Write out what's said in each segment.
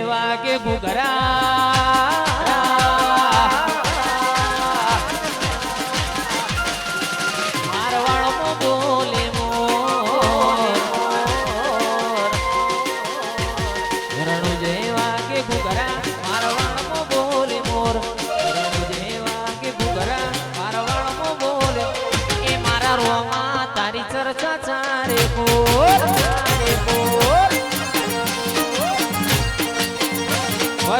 જેવા કે ઘુઘરા મારવાડમાં બોલે મોર રણુ જેવા કે ઘુઘરા મારવાડમાં બોલે મોર રણુ જેવા કે ઘુઘરા મારવાડમાં બોલે એ મારા રોમાં તારી ચર્ચા ચારે કોર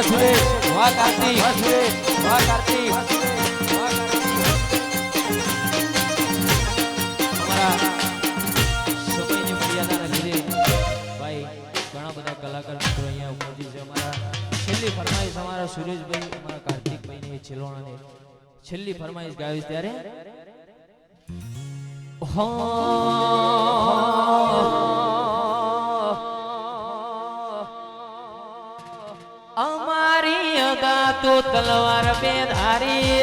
સુરેશ વાહ કાર્તિક વાહ કાર્તિક અમારા સમયની મર્યાદાના લીધે ભાઈ ઘણા બધા કલાકાર મિત્રો અહીંયા ઉપસ્થિત છે અમારા છેલ્લી ફરમાઈશ અમારા સુરેશભાઈ અમારા કાર્તિકભાઈ ને છેલ્લોણાને છેલ્લી ફરમાઈશ ગાવીશ ત્યારે અમારી અદા તો તલવાર બે ધારી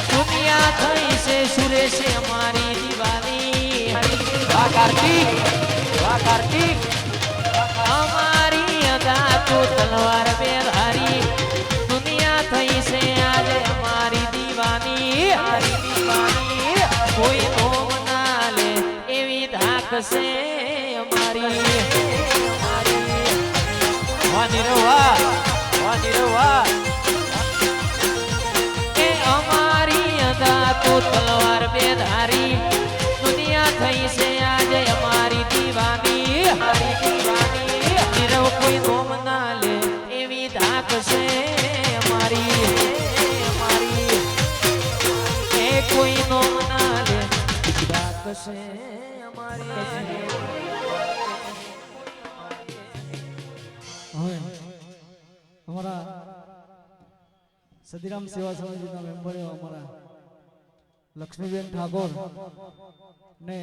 દુનિયા થઈ છે સુરેશ અમારી દીવાની વાહ કાર્તિક અમારી અદા તો તલવાર બે ધારી દુનિયા થઈ છે આજે અમારી દીવાની કોઈ નોમ ના લે એવી ધાક છે અમારી વાહ એ અમારી અદા તો તલવાર બે ધારી દુનિયા થઈ છે આજે અમારી દીવાની નીરવ કોઈ નોમ ના લે એવી ધાક છે અમારી એ કોઈ નોમ ના લે એવી ધાક છે અમારી हमारा सदीराम सेवा समिति ना मेंबर है हमारा लक्ष्मीबेन ठाकुर ने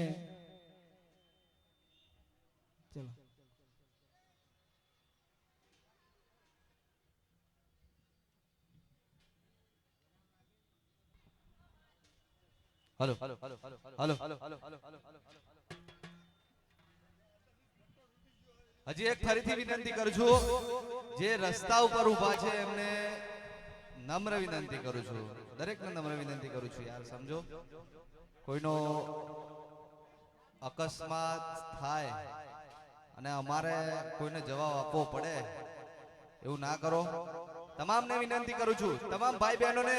चलो हेलो હજી એક ફરીથી વિનંતી કરું છું જે રસ્તા ઉપર ઊભા છે એમને નમ્ર વિનંતી કરું છું દરેકને નમ્ર વિનંતી કરું છું યાર સમજો કોઈનો અકસ્માત થાય અને અમારે કોઈને જવાબ આપવો પડે એવું ના કરો તમામને વિનંતી કરું છું તમામ ભાઈ બહેનોને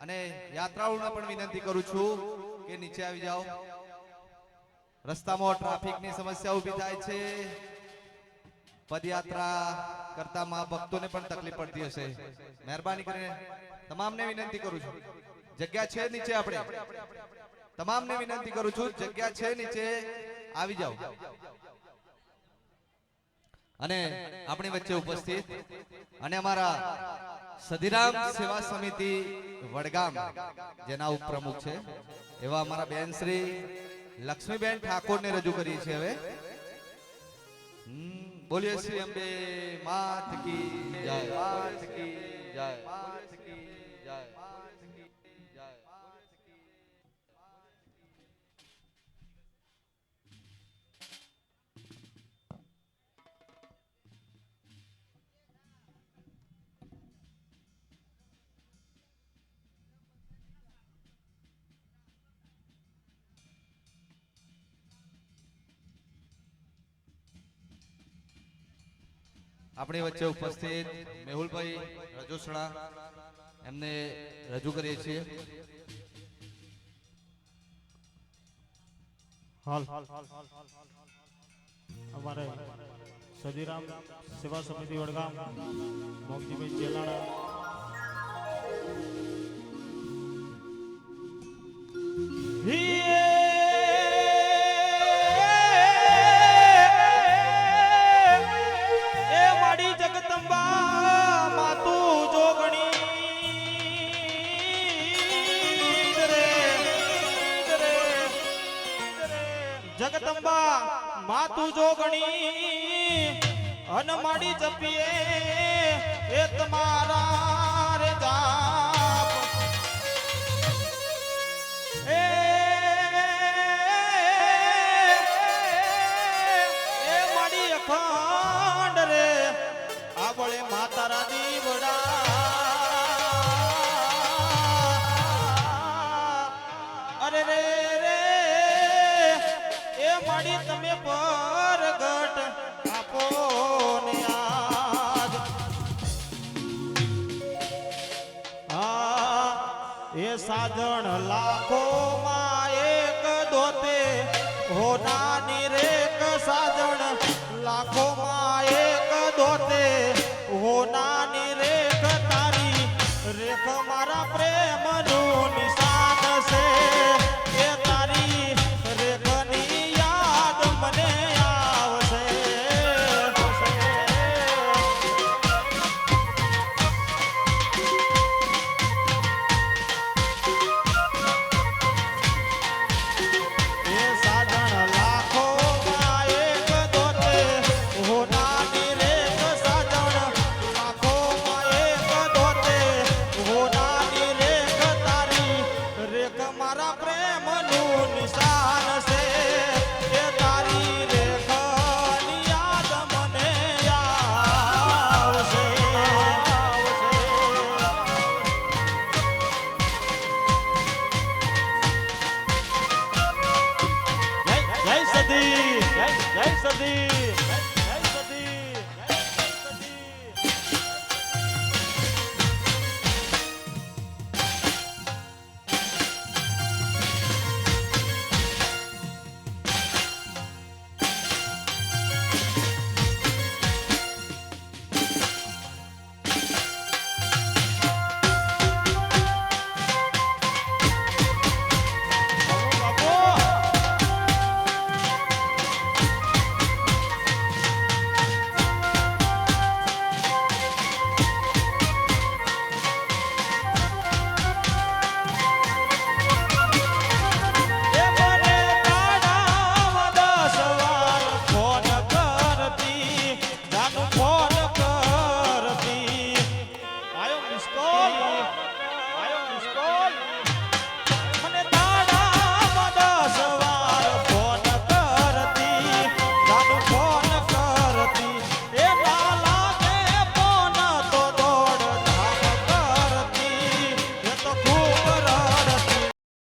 અને યાત્રાળુઓને પણ વિનંતી કરું છું કે નીચે આવી જાઓ રસ્તામાં ટ્રાફિકની સમસ્યા ઊભી થાય છે પદયાત્રા કરતા માં ભક્તોને પણ તકલીફ પડતી હશે મહેરબાની કરીને તમામને વિનંતી કરું છું જગ્યા છે નીચે આપણે તમામને વિનંતી કરું છું જગ્યા છે નીચે આવી જાઓ અને આપણી વચ્ચે ઉપસ્થિત અને અમારા સદીરામ સેવા સમિતિ વડગામ જેના ઉપપ્રમુખ છે એવા અમારા બેન શ્રી લક્ષ્મીબેન ઠાકોર ને રજૂ કરી છે હવે બોલીએ શ્રી અંબે માત કી જય માત કી જય માત કી જય માત કી જય આપણી વચ્ચે ઉપસ્થિત મેહુલભાઈ રજોસણા એમને રજૂ કરીએ છીએ હાલ हमारे सदीराम सेवा समिति वडगाम मोगजीभाई चेलाड़ा જગદંબા માતુ જોગણી અનમાડી જપીએ એ તમારા રે જાપ એ સાજણ લાખો માં એક દોતે હો નાની રેક સાજણ લાખો માં એક દોતે હો ના